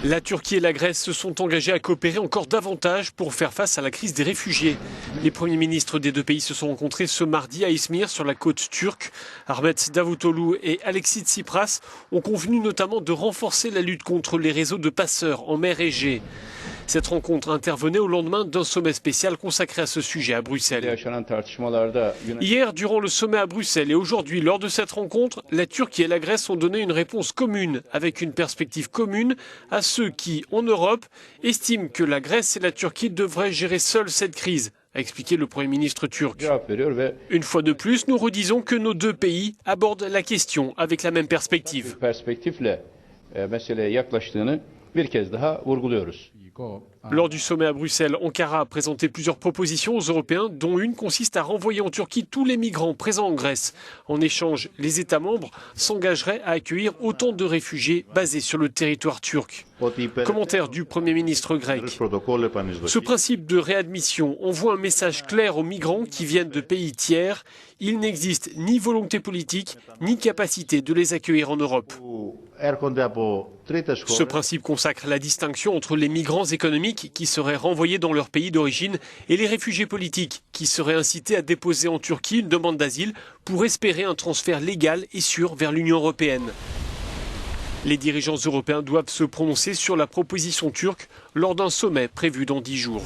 La Turquie et la Grèce se sont engagés à coopérer encore davantage pour faire face à la crise des réfugiés. Les premiers ministres des deux pays se sont rencontrés ce mardi à Izmir, sur la côte turque. Ahmet Davutoglu et Alexis Tsipras ont convenu notamment de renforcer la lutte contre les réseaux de passeurs en mer Égée. Cette rencontre intervenait au lendemain d'un sommet spécial consacré à ce sujet à Bruxelles. Hier, durant le sommet à Bruxelles et aujourd'hui, lors de cette rencontre, la Turquie et la Grèce ont donné une réponse commune, avec une perspective commune à ceux qui, en Europe, estiment que la Grèce et la Turquie devraient gérer seules cette crise, a expliqué le Premier ministre turc. Une fois de plus, nous redisons que nos deux pays abordent la question avec la même perspective. Lors du sommet à Bruxelles, Ankara a présenté plusieurs propositions aux Européens, dont une consiste à renvoyer en Turquie tous les migrants présents en Grèce. En échange, les États membres s'engageraient à accueillir autant de réfugiés basés sur le territoire turc. Commentaire du Premier ministre grec. Ce principe de réadmission envoie un message clair aux migrants qui viennent de pays tiers. Il n'existe ni volonté politique, ni capacité de les accueillir en Europe. Ce principe consacre la distinction entre les migrants économiques qui seraient renvoyés dans leur pays d'origine et les réfugiés politiques qui seraient incités à déposer en Turquie une demande d'asile pour espérer un transfert légal et sûr vers l'Union européenne. Les dirigeants européens doivent se prononcer sur la proposition turque lors d'un sommet prévu dans 10 jours.